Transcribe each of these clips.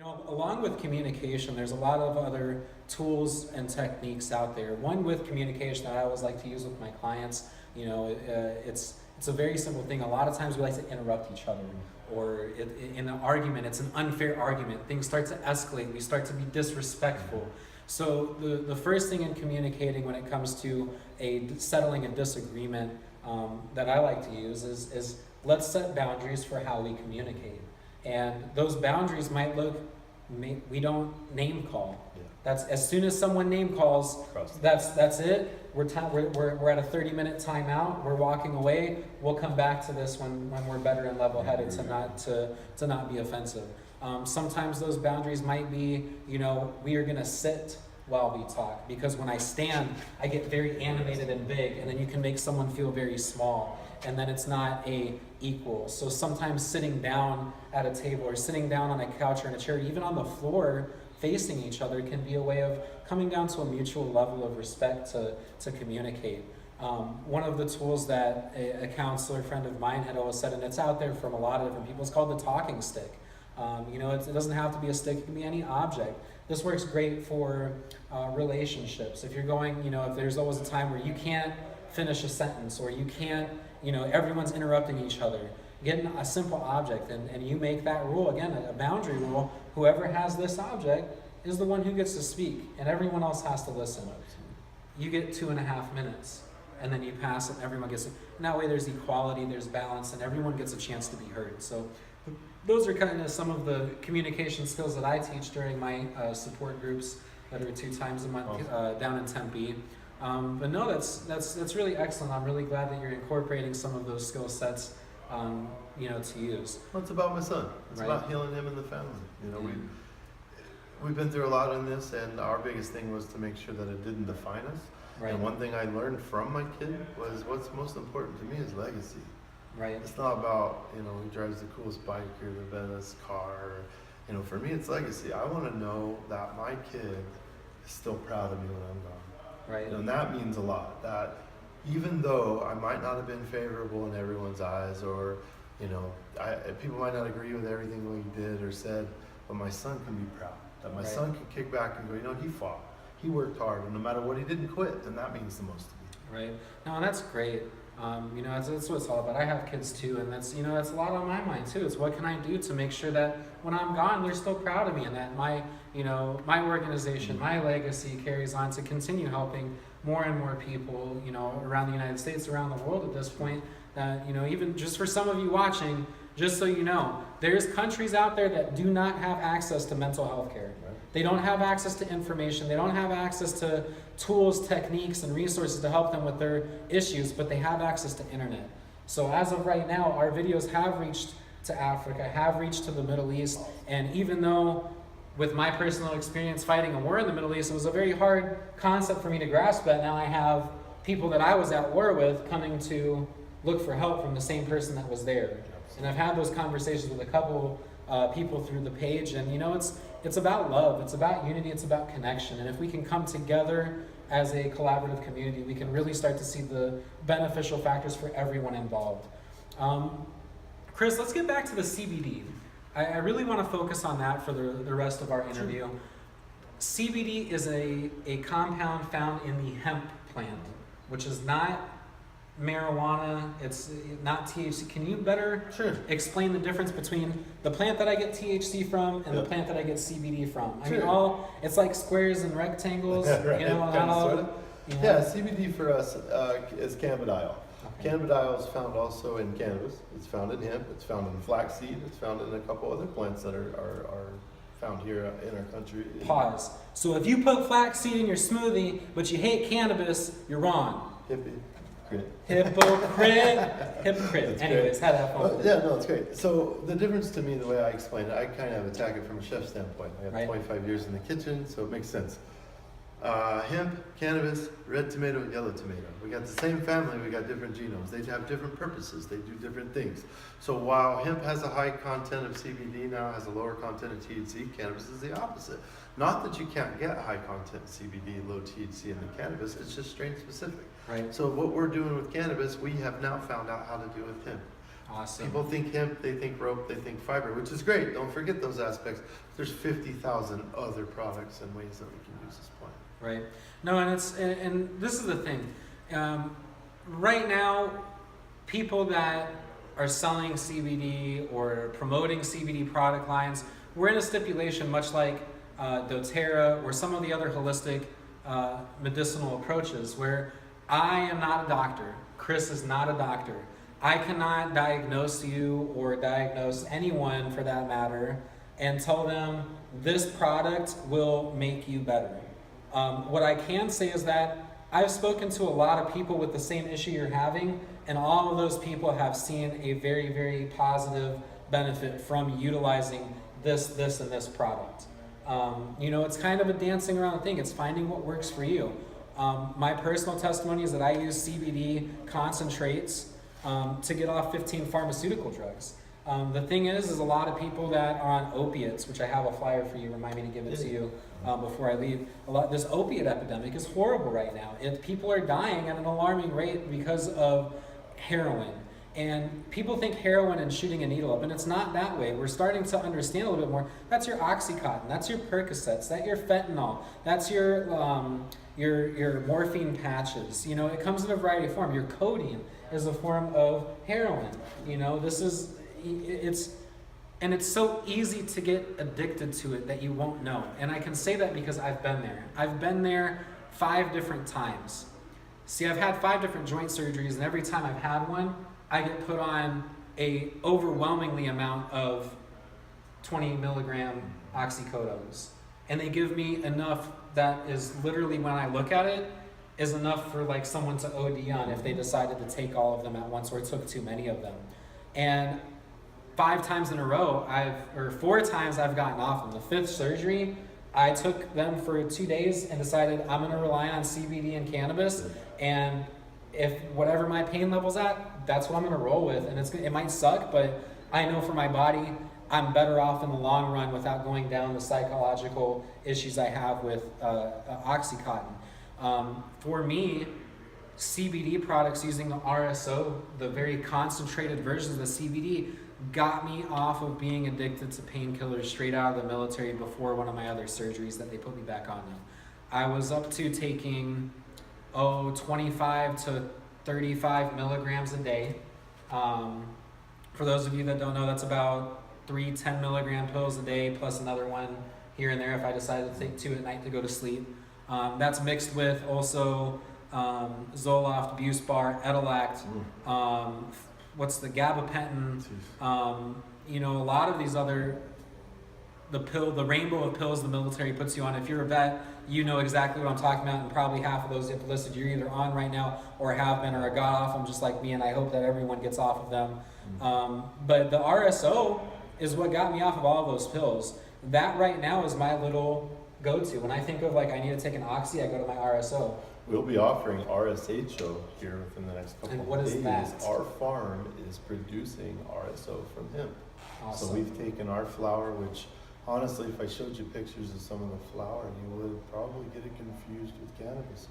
Along with communication, there's a lot of other tools and techniques out there. One with communication that I always like to use with my clients, it's a very simple thing. A lot of times we like to interrupt each other, or in an argument, it's an unfair argument. Things start to escalate. We start to be disrespectful. So the first thing in communicating when it comes to settling a disagreement that I like to use is let's set boundaries for how we communicate. And those boundaries might look, we don't name call. Yeah. That's as soon as someone name calls, that's it. We're at a 30-minute timeout. We're walking away. We'll come back to this when we're better and level-headed to not be offensive. Sometimes those boundaries might be, we are gonna sit while we talk, because when I stand, I get very animated and big, and then you can make someone feel very small, and then it's not equal. So sometimes sitting down at a table or sitting down on a couch or in a chair, even on the floor facing each other, can be a way of coming down to a mutual level of respect to communicate. One of the tools that a counselor friend of mine had always said, and it's out there from a lot of different people, it's called the talking stick. It doesn't have to be a stick, it can be any object. This works great for relationships. If you're going, if there's always a time where you can't finish a sentence, or you can't, everyone's interrupting each other, get a simple object and you make that rule, again, a boundary rule. Whoever has this object is the one who gets to speak, and everyone else has to listen. You get 2.5 minutes, and then you pass it, and everyone gets it. And that way there's equality, there's balance, and everyone gets a chance to be heard. So those are kind of some of the communication skills that I teach during my support groups that are 2 times a month down in Tempe. But no, that's really excellent. I'm really glad that you're incorporating some of those skill sets, to use. Well, it's about my son. It's about healing him and the family. We've been through a lot in this, and our biggest thing was to make sure that it didn't define us. Right. And one thing I learned from my kid was what's most important to me is legacy. Right. It's not about, who drives the coolest bike or the best car. For me, it's legacy. I want to know that my kid is still proud of me when I'm gone. Right. And that means a lot. That even though I might not have been favorable in everyone's eyes, or, people might not agree with everything we did or said, but my son can be proud. That my son can kick back and go, he fought. He worked hard, and no matter what, he didn't quit, and that means the most to me. Right. No, that's great. That's what it's all about. I have kids too, and that's a lot on my mind too. It's what can I do to make sure that when I'm gone, they're still proud of me, and that my organization, my legacy carries on to continue helping more and more people, around the United States, around the world at this point. That, even just for some of you watching, just so you know, there's countries out there that do not have access to mental health care. They don't have access to information. They don't have access to tools, techniques, and resources to help them with their issues, but they have access to internet. So as of right now, our videos have reached to Africa, have reached to the Middle East, and even though with my personal experience fighting a war in the Middle East, it was a very hard concept for me to grasp that. Now I have people that I was at war with coming to look for help from the same person that was there. And I've had those conversations with a couple people through the page, and it's about love, it's about unity, it's about connection. And if we can come together as a collaborative community, we can really start to see the beneficial factors for everyone involved. Chris, let's get back to the CBD. I really want to focus on that for the rest of our interview. Sure. CBD is a compound found in the hemp plant, which is not marijuana, it's not THC. Can you better explain the difference between the plant that I get THC from and the plant that I get CBD from? I mean, it's like squares and rectangles, right. Yeah, CBD for us is cannabidiol. Okay. Cannabidiol is found also in cannabis. It's found in hemp. It's found in flaxseed. It's found in a couple other plants that are found here in our country. Pause. So if you put flaxseed in your smoothie, but you hate cannabis, you're wrong. Hippie. Great. Hypocrite. Anyways, how that fun? It's great. So the difference to me, the way I explain it, I kind of attack it from a chef standpoint. I have 25 years in the kitchen, so it makes sense. Hemp, cannabis, red tomato, yellow tomato. We got the same family, we got different genomes. They have different purposes, they do different things. So while hemp has a high content of CBD, now has a lower content of THC, cannabis is the opposite. Not that you can't get high content CBD, low THC in the cannabis, it's just strain specific. Right. So what we're doing with cannabis, we have now found out how to do with hemp. Awesome. People think hemp, they think rope, they think fiber, which is great. Don't forget those aspects. There's 50,000 other products and ways that we can use this plant. Right. No, and this is the thing. Right now, people that are selling CBD or promoting CBD product lines, we're in a stipulation much like doTERRA or some of the other holistic medicinal approaches where I am not a doctor. Chris is not a doctor. I cannot diagnose you or diagnose anyone for that matter and tell them this product will make you better. What I can say is that I've spoken to a lot of people with the same issue you're having, and all of those people have seen a very, very positive benefit from utilizing this, and this product. It's kind of a dancing around thing. It's finding what works for you. My personal testimony is that I use CBD concentrates to get off 15 pharmaceutical drugs. The thing is a lot of people that are on opiates, which I have a flyer for you, remind me to give it to you before I leave. This opiate epidemic is horrible right now. People are dying at an alarming rate because of heroin. And people think heroin and shooting a needle up, and it's not that way. We're starting to understand a little bit more. That's your Oxycontin, that's your Percocets, that's your fentanyl, that's your morphine patches. It comes in a variety of forms. Your codeine is a form of heroin. It's so easy to get addicted to it that you won't know. And I can say that because I've been there. I've been there 5 different times. See, I've had 5 different joint surgeries, and every time I've had one, I get put on a overwhelmingly amount of 20 milligram oxycodones. And they give me enough that is literally, when I look at it, is enough for like someone to OD on if they decided to take all of them at once or took too many of them. And 5 times in a row, 4 times I've gotten off them. The 5th surgery, I took them for 2 days and decided I'm going to rely on CBD and cannabis, and if whatever my pain level's at, that's what I'm going to roll with. And it might suck, but I know for my body, I'm better off in the long run without going down the psychological issues I have with Oxycontin. For me, CBD products using the RSO, the very concentrated versions of the CBD, got me off of being addicted to painkillers straight out of the military before one of my other surgeries that they put me back on them. I was up to taking 25 to 35 milligrams a day. For those of you that don't know, that's about 3 10 milligram pills a day plus another one here and there if I decided to take 2 at night to go to sleep. That's mixed with also Zoloft, Buspar, Etalact, what's the gabapentin, a lot of these other, the rainbow of pills the military puts you on. If you're a vet, you know exactly what I'm talking about, and probably half of those you've listed you're either on right now or have been or got off them just like me, and I hope that everyone gets off of them. But the RSO is what got me off of all of those pills. That right now is my little go-to. When I think of I need to take an oxy, I go to my RSO. We'll be offering RSHO here within the next couple And what of is days. that? Our farm is producing RSO from hemp. Awesome. So we've taken our flower, which honestly, if I showed you pictures of some of the flower, you would probably get it confused with cannabis.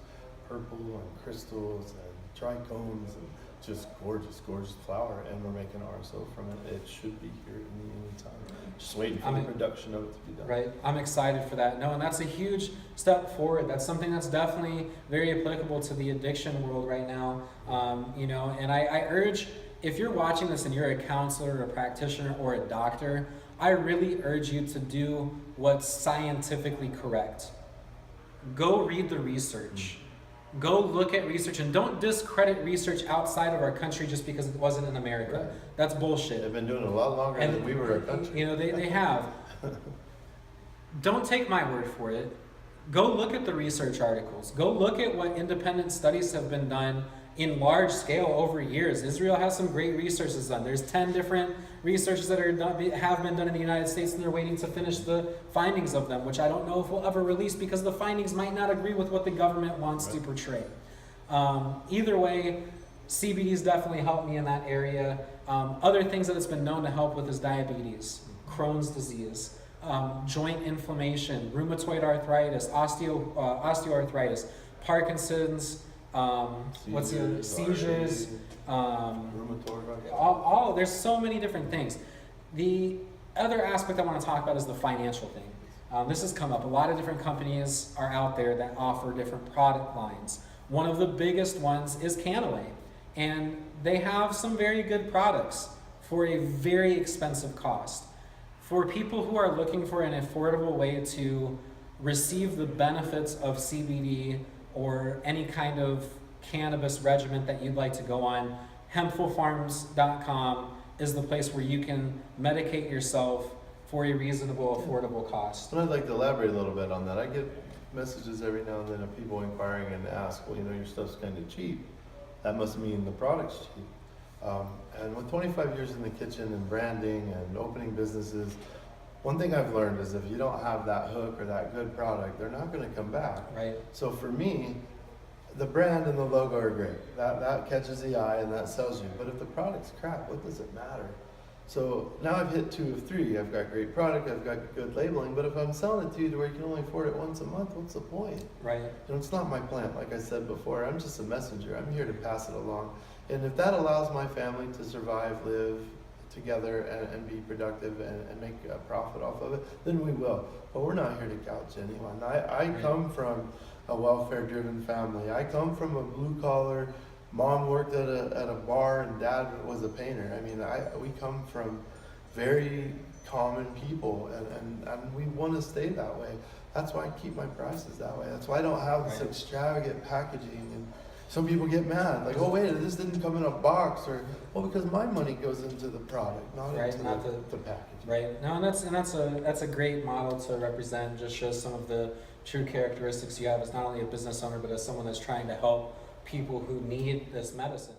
Purple and crystals and trichomes and just gorgeous, gorgeous flower. And we're making RSO from it. It should be here any time. Just waiting for the production of it to be done. Right. I'm excited for that. No, and that's a huge step forward. That's something that's definitely very applicable to the addiction world right now. And I urge, if you're watching this and you're a counselor, a practitioner, or a doctor, I really urge you to do what's scientifically correct. Go read the research. Go look at research, and don't discredit research outside of our country just because it wasn't in America. Right. That's bullshit. They've been doing it a lot longer than we were a country. They have. Don't take my word for it. Go look at the research articles. Go look at what independent studies have been done in large scale over years. Israel has some great researches done. There's 10 different researches that have been done in the United States, and they're waiting to finish the findings of them, which I don't know if we'll ever release because the findings might not agree with what the government wants to portray. Either way, CBD's definitely helped me in that area. Other things that it's been known to help with is diabetes, Crohn's disease, joint inflammation, rheumatoid arthritis, osteoarthritis, Parkinson's, what's the seizures, rheumatoid all there's so many different things. The other aspect I want to talk about is the financial thing. This has come up. A lot of different companies are out there that offer different product lines. One of the biggest ones is Canaway, and they have some very good products for a very expensive cost. For people who are looking for an affordable way to receive the benefits of CBD or any kind of cannabis regimen that you'd like to go on, hempfulfarms.com is the place where you can medicate yourself for a reasonable, affordable cost. And I'd like to elaborate a little bit on that. I get messages every now and then of people inquiring and ask, well, you know, your stuff's kind of cheap. That must mean the product's cheap. And with 25 years in the kitchen and branding and opening businesses, one thing I've learned is if you don't have that hook or that good product, they're not going to come back. Right. So for me, the brand and the logo are great. That catches the eye and that sells you. But if the product's crap, what does it matter? So now I've hit 2 of 3. I've got great product, I've got good labeling, but if I'm selling it to you to where you can only afford it once a month, what's the point? Right. You know, it's not my plant, like I said before. I'm just a messenger. I'm here to pass it along. And if that allows my family to survive, live together, and be productive and make a profit off of it, then we will. But we're not here to gouge anyone. I come from a welfare-driven family. I come from a blue-collar. Mom worked at a bar and dad was a painter. I mean, we come from very common people, and we want to stay that way. That's why I keep my prices that way. That's why I don't have this extravagant packaging. And some people get mad, like, oh wait, this didn't come in a box, or well, because my money goes into the product, not into the packaging. Right. No, and that's a great model to represent. Just shows some of the true characteristics you have as not only a business owner, but as someone that's trying to help people who need this medicine.